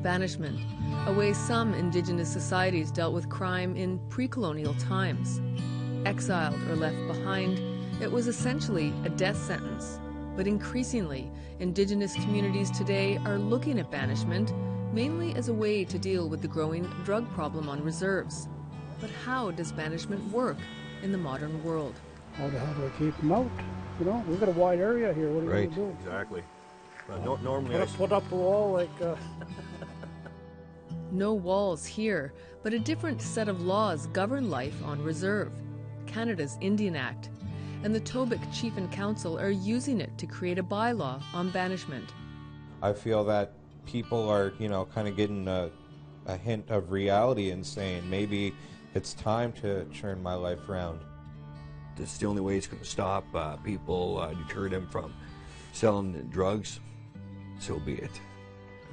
banishment, a way some Indigenous societies dealt with crime in pre-colonial times. Exiled or left behind, it was essentially a death sentence. But increasingly, Indigenous communities today are looking at banishment mainly as a way to deal with the growing drug problem on reserves. But how does banishment work in the modern world? How the hell do I keep them out? You know, we've got a wide area here. What are you going to do? Exactly. Normally put up a wall like... No walls here, but a different set of laws govern life on reserve. Canada's Indian Act. And the Tobic Chief and Council are using it to create a bylaw on banishment. I feel that people are, kind of getting a hint of reality and saying maybe it's time to turn my life around. It's the only way it's going to stop people, deter them from selling drugs, so be it.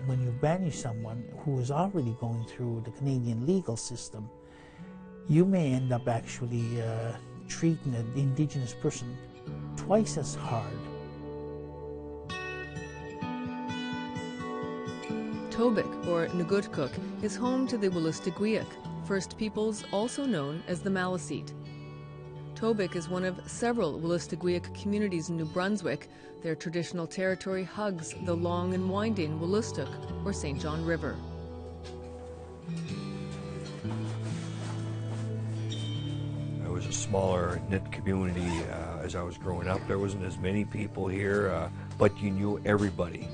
When you banish someone who is already going through the Canadian legal system, you may end up actually treating an Indigenous person twice as hard. Tobic, or Ngutkuk, is home to the Wolastoqiyik, First Peoples also known as the Maliseet. Tobic is one of several Wolastoqiyik communities in New Brunswick. Their traditional territory hugs the long and winding Wolastoq, or St. John River. It was a smaller knit community as I was growing up. There wasn't as many people here, but you knew everybody.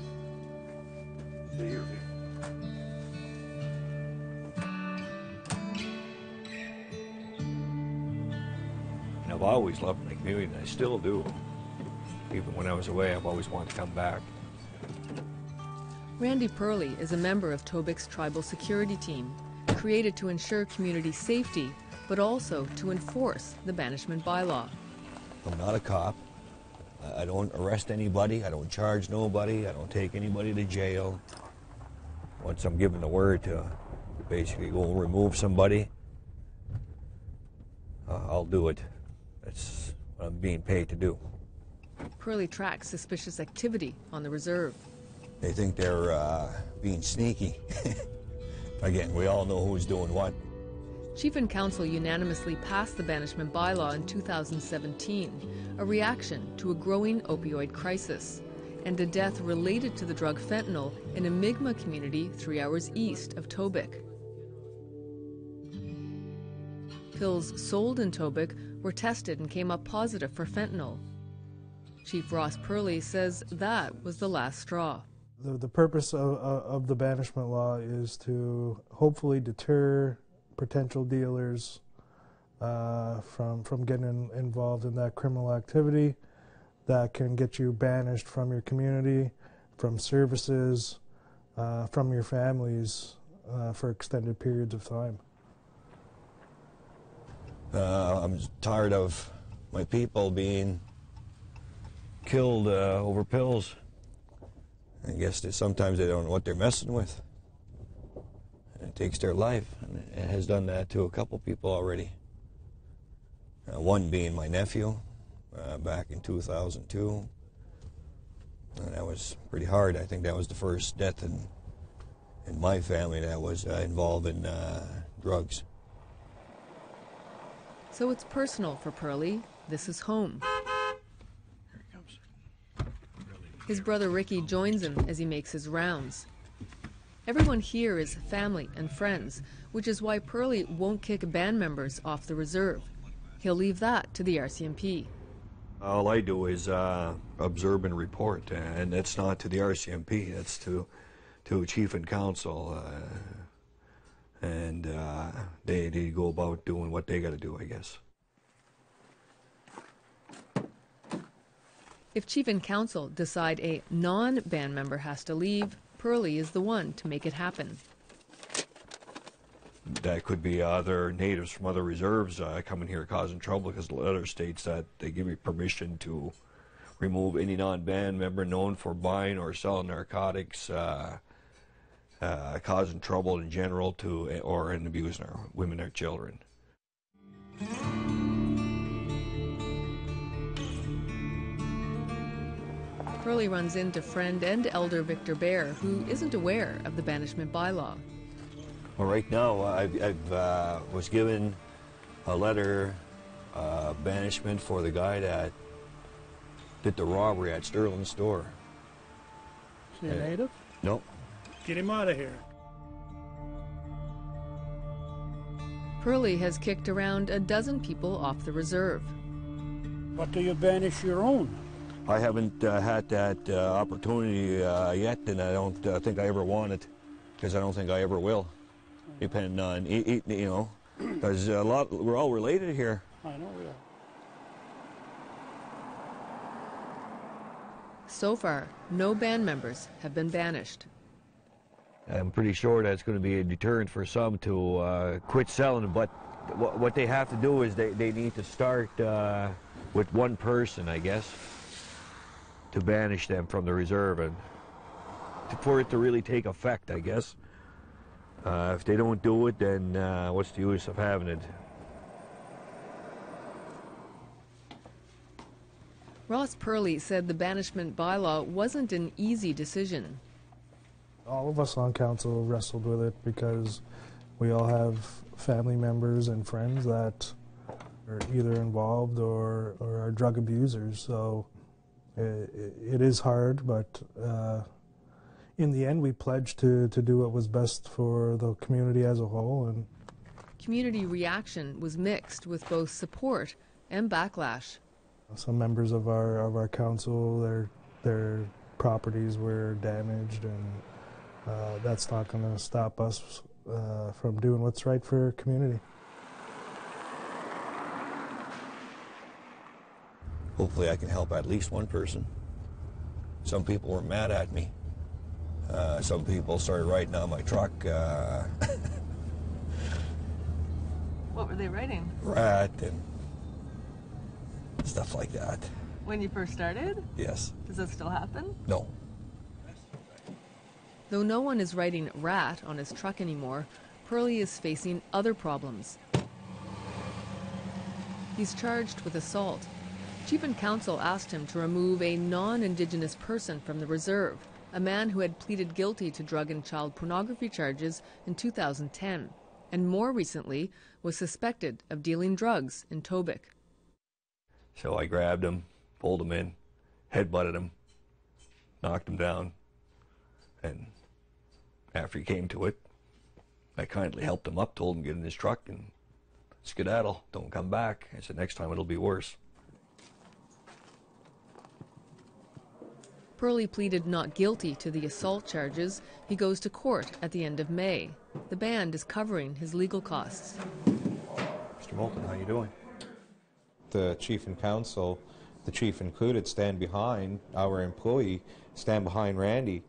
And I've always loved my community, and I still do. Even when I was away, I've always wanted to come back. Randy Purley is a member of Tobic's tribal security team, created to ensure community safety, but also to enforce the banishment bylaw. I'm not a cop. I don't arrest anybody. I don't charge nobody. I don't take anybody to jail. Once I'm given the word to basically go remove somebody, I'll do it. That's what I'm being paid to do. Purley tracks suspicious activity on the reserve. They think they're being sneaky. Again, we all know who's doing what. Chief and Council unanimously passed the banishment bylaw in 2017, a reaction to a growing opioid crisis and a death related to the drug fentanyl in a Mi'kmaq community 3 hours east of Tobic. Pills sold in Tobic were tested and came up positive for fentanyl. Chief Ross Purley says that was the last straw. The purpose of the banishment law is to hopefully deter potential dealers from getting involved in that criminal activity that can get you banished from your community, from services, from your families for extended periods of time. I'm tired of my people being killed over pills. I guess that sometimes they don't know what they're messing with. It takes their life, and it has done that to a couple people already. One being my nephew back in 2002. And that was pretty hard. I think that was the first death in my family that was involved in drugs. So it's personal for Purley. This is home. His brother Ricky joins him as he makes his rounds. Everyone here is family and friends, which is why Purley won't kick band members off the reserve. He'll leave that to the RCMP. All I do is observe and report, and it's not to the RCMP, it's to Chief and Council, and they go about doing what they got to do, I guess. If Chief and Council decide a non-band member has to leave, Purley is the one to make it happen. That could be other natives from other reserves coming here causing trouble, because the letter states that they give me permission to remove any non-band member known for buying or selling narcotics, causing trouble in general or abusing our women or children. Pearlie runs into friend and elder Victor Bear, who isn't aware of the banishment bylaw. Well, right now, I was given a letter, banishment for the guy that did the robbery at Sterling store. Is he a native? No. Get him out of here. Pearlie has kicked around a dozen people off the reserve. But do you banish your own? I haven't had that opportunity yet, and I don't think I ever want it, because I don't think I ever will, depending on, you know, because we're all related here. I know we are. So far, no band members have been banished. I'm pretty sure that's going to be a deterrent for some to quit selling, but what they have to do is they need to start with one person, I guess, to banish them from the reserve, and for it to really take effect, I guess. If they don't do it, then what's the use of having it? Ross Pearlie said the banishment bylaw wasn't an easy decision. All of us on council wrestled with it because we all have family members and friends that are either involved or are drug abusers. So it is hard, but in the end we pledged to do what was best for the community as a whole. And Community reaction was mixed, with both support and backlash. some members of our council, their properties were damaged, and that's not going to stop us from doing what's right for our community. Hopefully I can help at least one person. Some people were mad at me. Some people started writing on my truck, What were they writing? rat and stuff like that. When you first started? Yes. Does that still happen? No. Though no one is writing rat on his truck anymore, Pearlie is facing other problems. He's charged with assault. Chief and Counsel asked him to remove a non-Indigenous person from the reserve, a man who had pleaded guilty to drug and child pornography charges in 2010, and more recently was suspected of dealing drugs in Tobic. So I grabbed him, pulled him in, headbutted him, knocked him down, and after he came to it, I kindly helped him up, told him to get in his truck and skedaddle, don't come back. I said, next time it'll be worse. Pearlie pleaded not guilty to the assault charges. He goes to court at the end of May. The band is covering his legal costs. Mr. Moulton, how you doing? The chief and council, the chief included, stand behind our employee, stand behind Randy.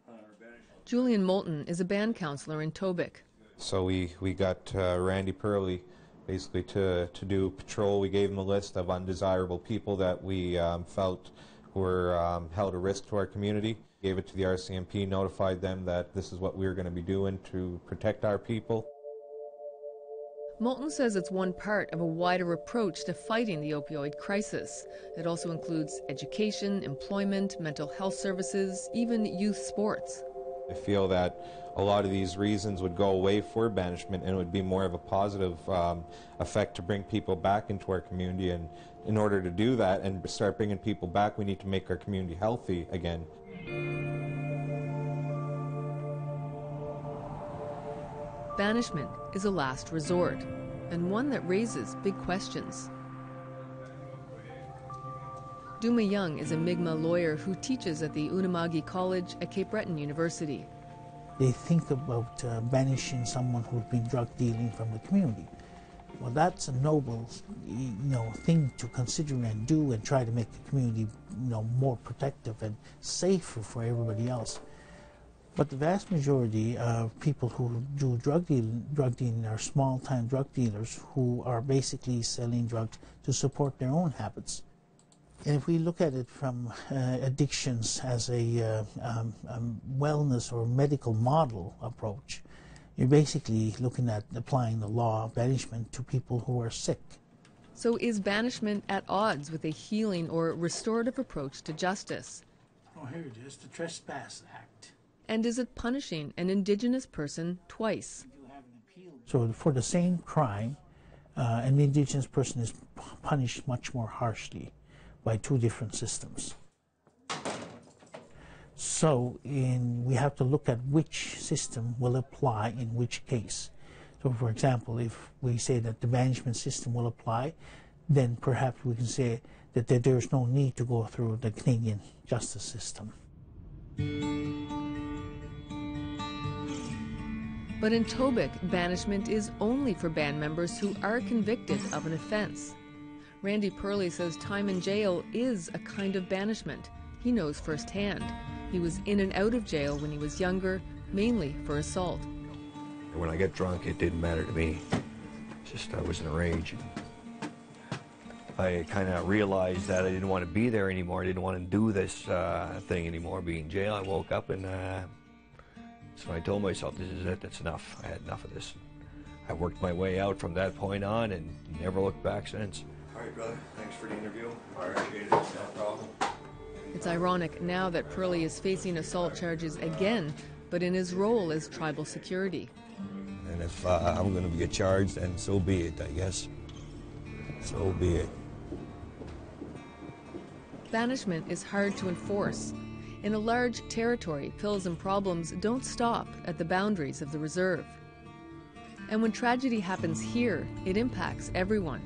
Julian Moulton is a band counselor in Tobic. So we got Randy Pearlie basically to do patrol. We gave him a list of undesirable people that we felt were held a risk to our community. Gave it to the RCMP, notified them that this is what we were going to be doing to protect our people. Moulton says it's one part of a wider approach to fighting the opioid crisis. It also includes education, employment, mental health services, even youth sports. I feel that a lot of these reasons would go away for banishment, and it would be more of a positive effect to bring people back into our community. And in order to do that and start bringing people back, we need to make our community healthy again. Banishment is a last resort, and one that raises big questions. Duma Young is a Mi'kmaq lawyer who teaches at the Unama'ki College at Cape Breton University. They think about banishing someone who's been drug dealing from the community. Well, that's a noble, thing to consider and do, and try to make the community, more protective and safer for everybody else. But the vast majority of people who do drug dealing are small-time drug dealers who are basically selling drugs to support their own habits. And if we look at it from addictions as a wellness or medical model approach, you're basically looking at applying the law of banishment to people who are sick. So is banishment at odds with a healing or restorative approach to justice? Oh, here it is, the Trespass Act. And is it punishing an Indigenous person twice? So for the same crime, an Indigenous person is punished much more harshly by two different systems. So we have to look at which system will apply in which case. So for example, if we say that the banishment system will apply, then perhaps we can say that there's no need to go through the Canadian justice system. But in Tobic, banishment is only for band members who are convicted of an offense. Randy Purley says time in jail is a kind of banishment. He knows firsthand. He was in and out of jail when he was younger, mainly for assault. When I get drunk, it didn't matter to me. It's just I was in a rage. I kind of realized that I didn't want to be there anymore. I didn't want to do this thing anymore, be in jail. I woke up and so I told myself, this is it, that's enough. I had enough of this. I worked my way out from that point on and never looked back since. All right, brother, thanks for the interview. I appreciate it, no problem. It's ironic now that Purley is facing assault charges again, but in his role as tribal security. And if I'm going to get charged, then so be it, I guess. So be it. Banishment is hard to enforce. In a large territory, pills and problems don't stop at the boundaries of the reserve. And when tragedy happens here, it impacts everyone.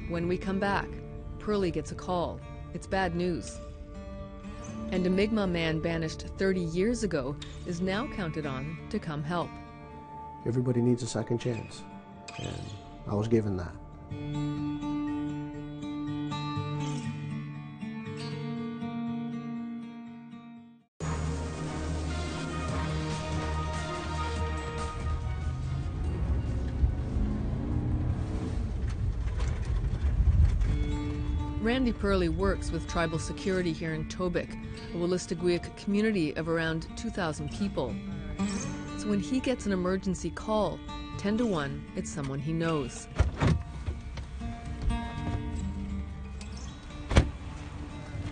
When we come back, Purley gets a call. It's bad news. And a Mi'kmaq man banished 30 years ago is now counted on to come help. Everybody needs a second chance, and I was given that. Randy Purley works with tribal security here in Tobic, a Wolastoqiyik community of around 2,000 people. So when he gets an emergency call, 10 to 1, it's someone he knows.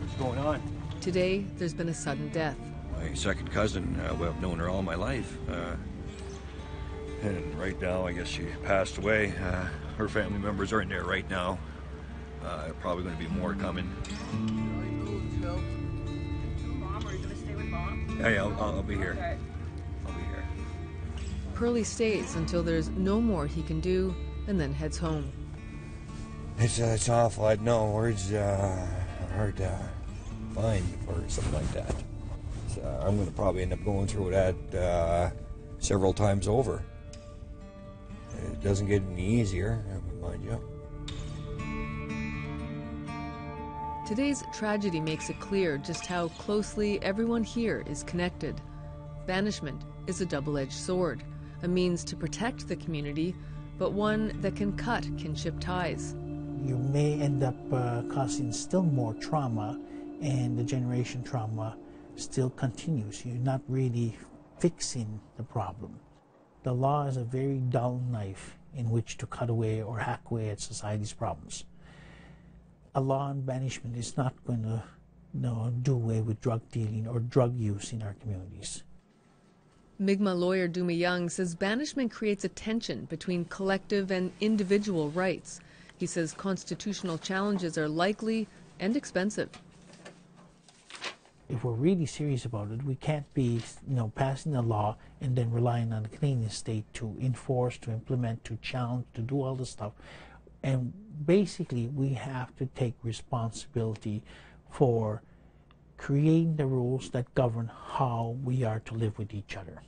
What's going on? Today, there's been a sudden death. My second cousin, well, I've known her all my life. And right now, I guess she passed away. Her family members are in there right now. Probably going to be more coming. Mom, are you going to stay with Mom? Yeah, I'll be here. Okay. I'll be here. Purley stays until there's no more he can do and then heads home. It's awful. I had no words hard to find for something like that. So I'm going to probably end up going through that several times over. It doesn't get any easier, mind you. Today's tragedy makes it clear just how closely everyone here is connected. Banishment is a double-edged sword, a means to protect the community, but one that can cut kinship ties. You may end up causing still more trauma, and the generation trauma still continues. You're not really fixing the problem. The law is a very dull knife in which to cut away or hack away at society's problems. A law on banishment is not going to do away with drug dealing or drug use in our communities. Mi'kmaq lawyer Duma Young says banishment creates a tension between collective and individual rights. He says constitutional challenges are likely and expensive. If we're really serious about it, we can't be passing a law and then relying on the Canadian state to enforce, to implement, to challenge, to do all this stuff. And basically, we have to take responsibility for creating the rules that govern how we are to live with each other.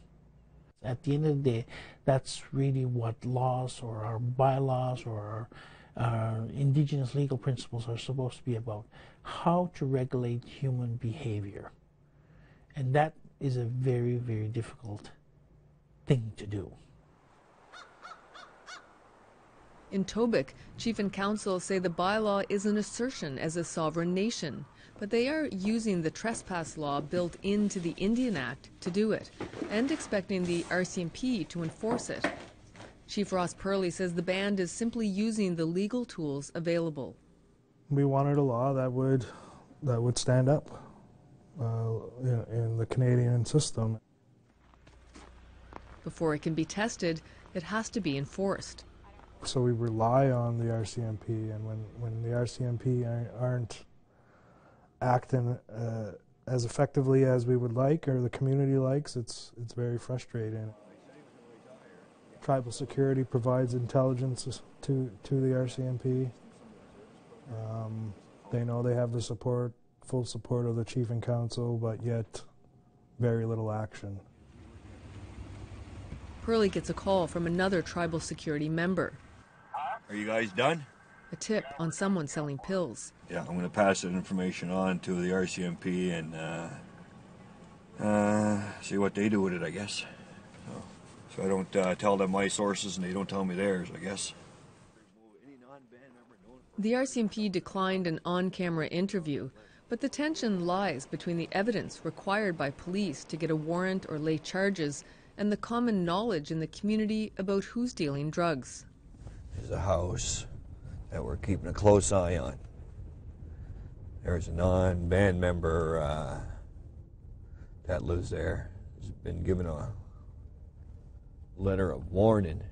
At the end of the day, that's really what laws or our bylaws or our Indigenous legal principles are supposed to be about. How to regulate human behavior. And that is a very, very difficult thing to do. In Tobic, Chief and Council say the bylaw is an assertion as a sovereign nation, but they are using the trespass law built into the Indian Act to do it, and expecting the RCMP to enforce it. Chief Ross Purley says the band is simply using the legal tools available. We wanted a law that would stand up in the Canadian system. Before it can be tested, it has to be enforced. So we rely on the RCMP, and when the RCMP aren't acting as effectively as we would like, or the community likes, it's very frustrating. Tribal Security provides intelligence to the RCMP. They know they have the support, full support of the Chief and Council, but yet very little action. Pearlie gets a call from another Tribal Security member. Are you guys done? A tip on someone selling pills. Yeah, I'm going to pass that information on to the RCMP and see what they do with it, I guess. So I don't tell them my sources and they don't tell me theirs, I guess. The RCMP declined an on-camera interview, but the tension lies between the evidence required by police to get a warrant or lay charges and the common knowledge in the community about who's dealing drugs. There's a house that we're keeping a close eye on. There's a non-band member that lives there. He's been given a letter of warning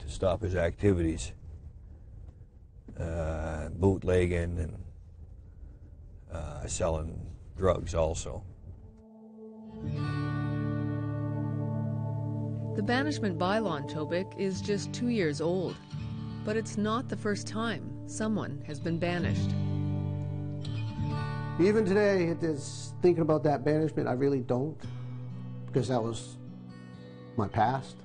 to stop his activities, bootlegging and selling drugs also. The banishment bylaw in Tobic is just 2 years old, but it's not the first time someone has been banished. Even today, it is thinking about that banishment, I really don't, because that was my past.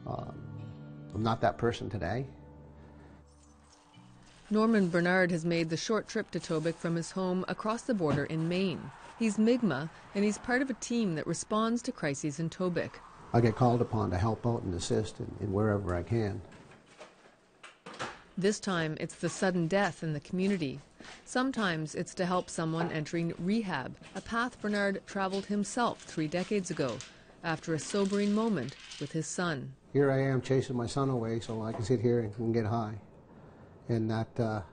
I'm not that person today. Norman Bernard has made the short trip to Tobic from his home across the border in Maine. He's Mi'kmaq, and he's part of a team that responds to crises in Tobic. I get called upon to help out and assist in wherever I can. This time, it's the sudden death in the community. Sometimes it's to help someone entering rehab, a path Bernard traveled himself 3 decades ago, after a sobering moment with his son. Here I am chasing my son away so I can sit here and get high. And that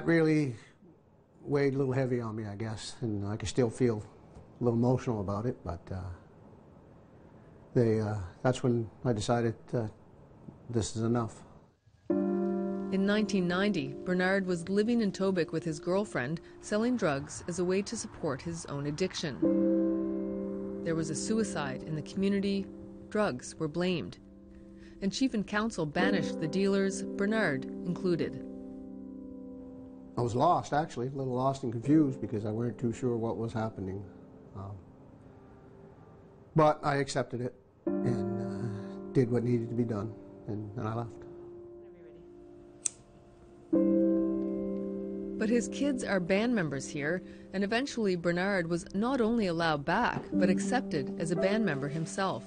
really weighed a little heavy on me, I guess. And I can still feel a little emotional about it, but that's when I decided this is enough. In 1990, Bernard was living in Tobic with his girlfriend, selling drugs as a way to support his own addiction. There was a suicide in the community. Drugs were blamed. And Chief and Council banished the dealers, Bernard included. I was lost, actually, a little lost and confused because I weren't too sure what was happening. But I accepted it and did what needed to be done, and I left. But his kids are band members here, and eventually Bernard was not only allowed back, but accepted as a band member himself.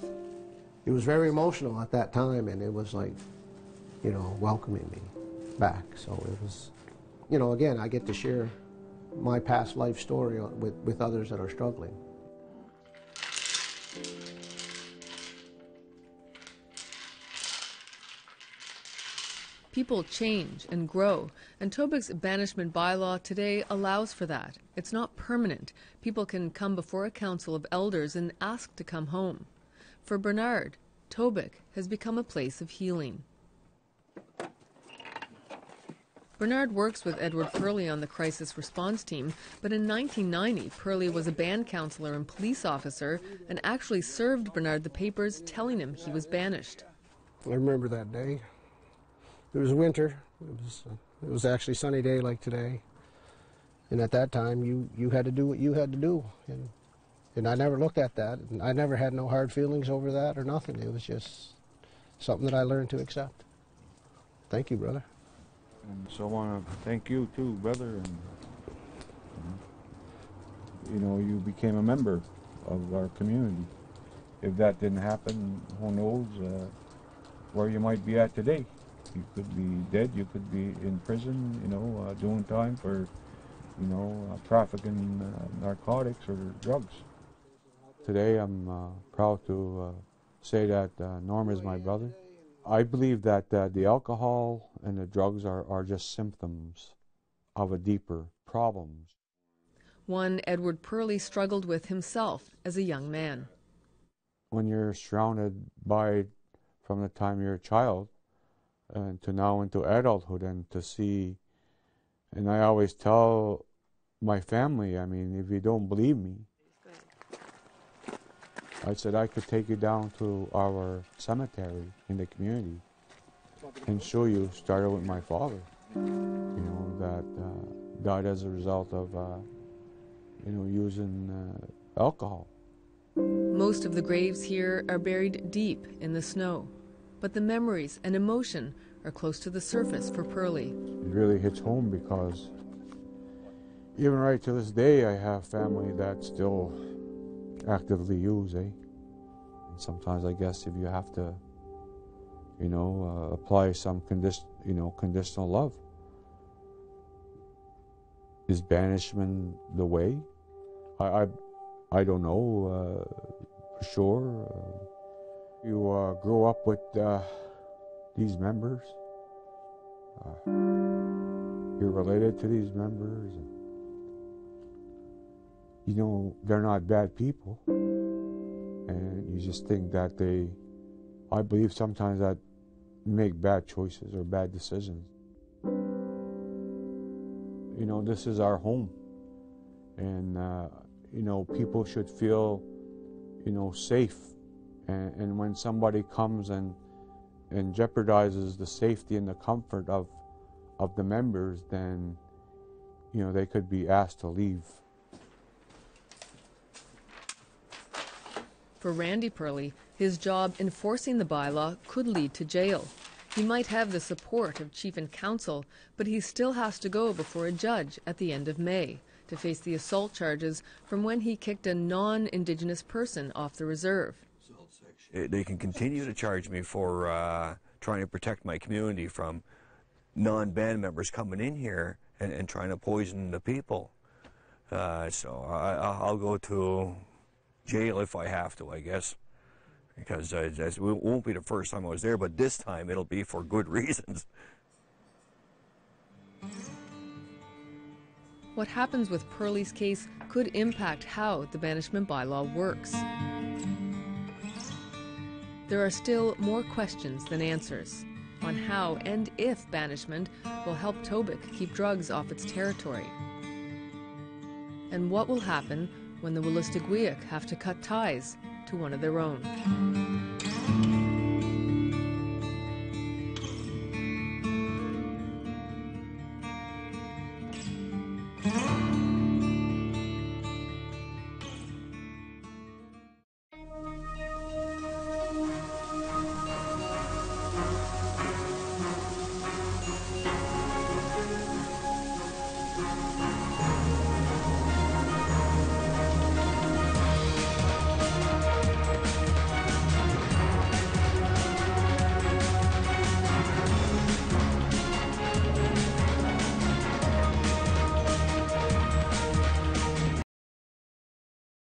It was very emotional at that time, and it was like, you know, welcoming me back. So it was, you know, again, I get to share my past life story with others that are struggling. People change and grow, and Tobic's banishment bylaw today allows for that. It's not permanent. People can come before a council of elders and ask to come home. For Bernard, Tobic has become a place of healing. Bernard works with Edward Pearlie on the crisis response team, but in 1990, Pearlie was a band counselor and police officer and actually served Bernard the papers telling him he was banished. I remember that day. It was winter. It was actually a sunny day like today. And at that time, you had to do what you had to do. And I never looked at that. And I never had no hard feelings over that or nothing. It was just something that I learned to accept. Thank you, brother. And so I want to thank you too, brother. And you know, you became a member of our community. If that didn't happen, who knows where you might be at today. You could be dead, you could be in prison, you know, doing time for, you know, trafficking narcotics or drugs. Today I'm proud to say that Norm is my brother. I believe that the alcohol and the drugs are just symptoms of a deeper problem. one Edward Purley struggled with himself as a young man. When you're surrounded by, from the time you're a child and to now into adulthood, and to see, and I always tell my family, I mean, if you don't believe me, I said I could take you down to our cemetery in the community and show you, started with my father, you know, that died as a result of, you know, using alcohol. Most of the graves here are buried deep in the snow, but the memories and emotion are close to the surface for Purley. It really hits home because even right to this day, I have family that still actively use, And sometimes I guess if you have to, you know, apply some conditional love. Is banishment the way? I don't know for sure. You grow up with these members. You're related to these members. You know, they're not bad people. And you just think that I believe sometimes that make bad choices or bad decisions. You know, this is our home. And, you know, people should feel, you know, safe. And when somebody comes and jeopardizes the safety and the comfort of the members, then, you know, they could be asked to leave. For Randy Purley, his job enforcing the bylaw could lead to jail. He might have the support of chief and council, but he still has to go before a judge at the end of May to face the assault charges from when he kicked a non-Indigenous person off the reserve. They can continue to charge me for trying to protect my community from non-band members coming in here and trying to poison the people. So I'll go to jail if I have to, I guess, because it won't be the first time I was there, but this time it'll be for good reasons. What happens with Purley's case could impact how the banishment bylaw works. There are still more questions than answers on how and if banishment will help Tobic keep drugs off its territory. And what will happen when the Wolastoqiyik have to cut ties to one of their own.